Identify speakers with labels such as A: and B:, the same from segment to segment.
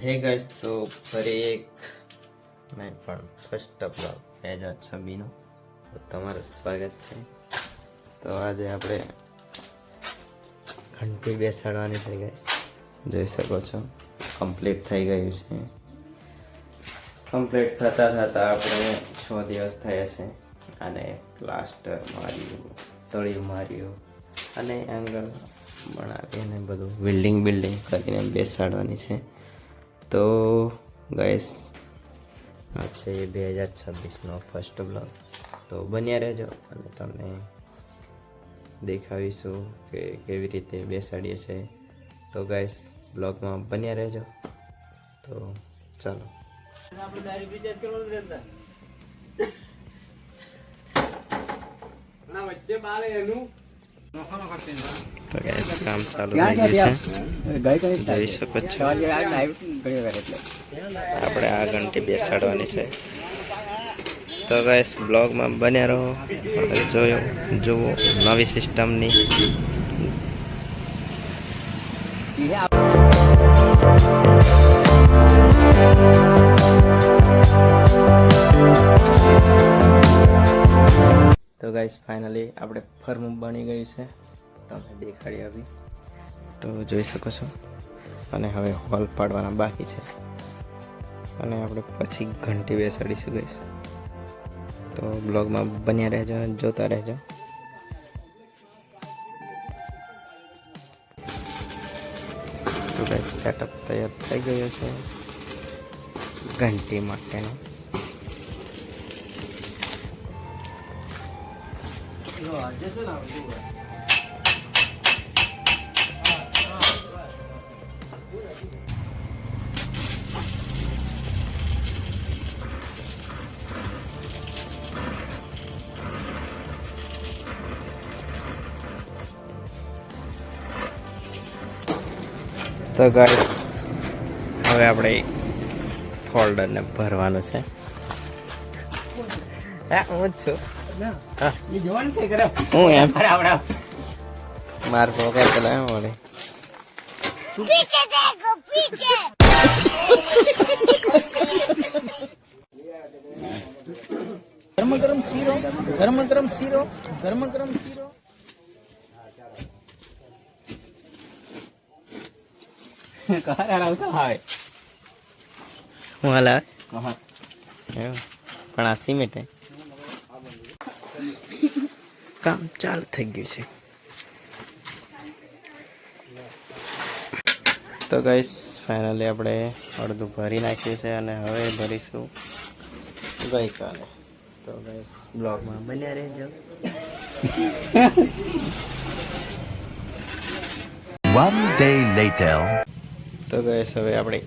A: હે ગાઈસ, તો ફરી એક નહીં પણ ફર્સ્ટ બ્લોગ 2026નું તો તમારું સ્વાગત છે. તો આજે આપણે ઘંટી બેસાડવાની છે ગાઈસ, જોઈ શકો છો કમ્પ્લીટ થઈ ગયું છે. કમ્પ્લીટ થતાં આપણે 6 દિવસ થયા છે અને પ્લાસ્ટર માર્યું, તળિયું માર્યું અને એંગલ બનાવીને બધું બિલ્ડિંગ કરીને બેસાડવાની છે. તો ગાઈસ આ છે 2026નો ફર્સ્ટ બ્લોગ, તો બન્યા રહેજો અને તમને દેખાવીશું કે કેવી રીતે બેસાડીએ છીએ. તો ગાઈસ બ્લોગમાં બન્યા રહેજો. તો ચાલો તો ગાઈસ કામ ચાલુ થઈ ગયું છે, જોઈ શકો છો. આપણે આ ઘંટી બેસાડવાની છે. તો ગાઈસ બ્લોગમાં બન્યા રહો, જુઓ નવી સિસ્ટમની. તો ગાઈસ ફાઇનલી આપણે ફર્મ બની ગયું છે, તમને દેખાડી આવી તો જોઈ શકો છો. અને હવે હોલ પાડવાના બાકી છે અને આપણે પછી ઘંટી બેસાડીશું ગાઈસ. તો બ્લોગમાં બન્યા રહેજો, જોતા રહેજો. તો ગાઈસ સેટઅપ તૈયાર થઈ ગયો છે ઘંટી માટેનો. તો ગાઈસ હવે આપણે ફોલ્ડરને ભરવાનું છે. હા હું જ છું. હું એમ માર પોકે પેલા એમ મળે.
B: ગરમ શીરો
A: હું હાલ આવે પણ આ સિમેન્ટ કામ ચાલુ થઈ ગયું છે. તો ગાઈસ ફાઇનલી આપણે અડધું ભરી નાખ્યું છે અને હવે ભરીશું ગઈકાલે. તો ગાઈસ બ્લોગમાં બન્યા રહેજો.
C: One day later.
A: તો ગાઈસ હવે આપણે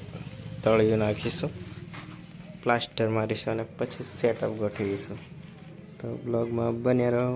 A: તળિયું નાખીશું, પ્લાસ્ટર મારીશું અને પછી સેટઅપ ગોઠવીશું. તો બ્લોગમાં બન્યા રહો.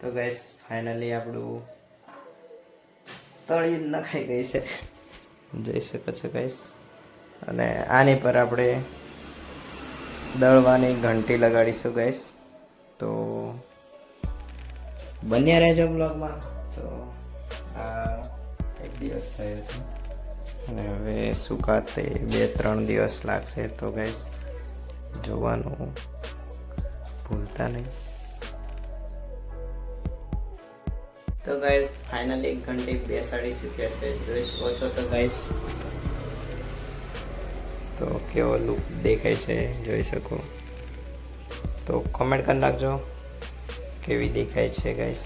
A: તો ગાઈસ ફાઇનલી આપણું તળિયું નખાઈ ગઈ છે, જોઈ શકો છો ગાઈસ. અને આની પર આપણે દળવાની ઘંટી લગાડીશું ગાઈસ. તો બન્યા રહેજો બ્લોગમાં. તો આ એક દિવસ થયો છે અને હવે સુકાતે 2-3 દિવસ લાગશે. તો ગાઈસ જોવાનું ભૂલતા નહીં. તો ગાઈસ ફાઇનલી ઘંટી બેસાડી ચૂક્યા છે, જોઈ શકો છો. તો ગાઈસ તો કેવો લુક દેખાય છે જોઈ શકો. તો કોમેન્ટ કરી નાખજો કેવી દેખાય છે ગાઈસ.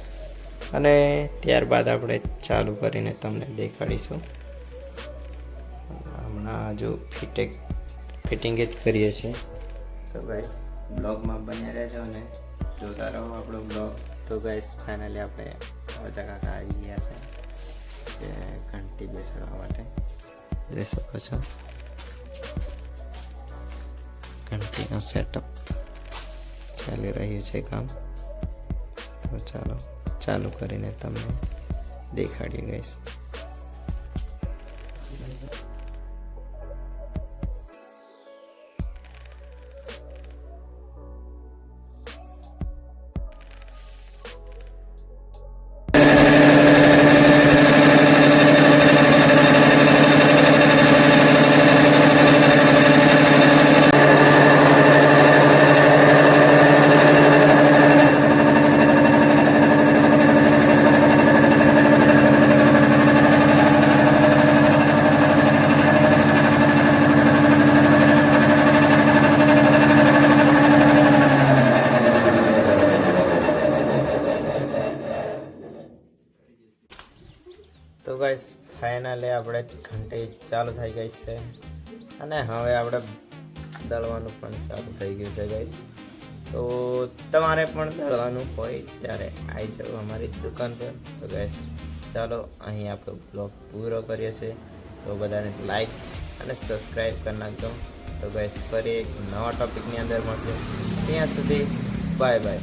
A: અને ત્યારબાદ આપણે ચાલુ કરીને તમને દેખાડીશું. હમણાં હજુ ફિટિંગ જ કરીએ છીએ. તો ગાઈસ બ્લોગમાં બન્યા રહેજો અને જોતા રહો આપણો બ્લોગ. તો ગાઈસ ફાઇનલી આપણે ઓજા કાકા આવી ગયા છે ઘંટી બેસાડવા માટે, જોઈ શકો છો. ઘંટીનો સેટઅપ ચાલી રહ્યું છે કામ. તો ચાલો ચાલુ કરીને તમને દેખાડીએ ગાઈસ. તો ગાઈસ ફાઇનલી આપણે ઘંટી ચાલુ થઈ ગઈ છે અને હવે આપણે દળવાનું પણ ચાલુ થઈ ગયું છે ગાઈસ. તો તમારે પણ દળવાનું હોય ત્યારે આવી જાઓ અમારી દુકાન પર. તો ગાઈસ ચાલો અહીં આપણો બ્લોગ પૂરો કરીએ છીએ. તો બધાને લાઈક અને સબસ્ક્રાઈબ કરી નાખજો. તો ગાઈસ ફરી એક નવા ટોપિકની અંદર મળશે. ત્યાં સુધી બાય બાય.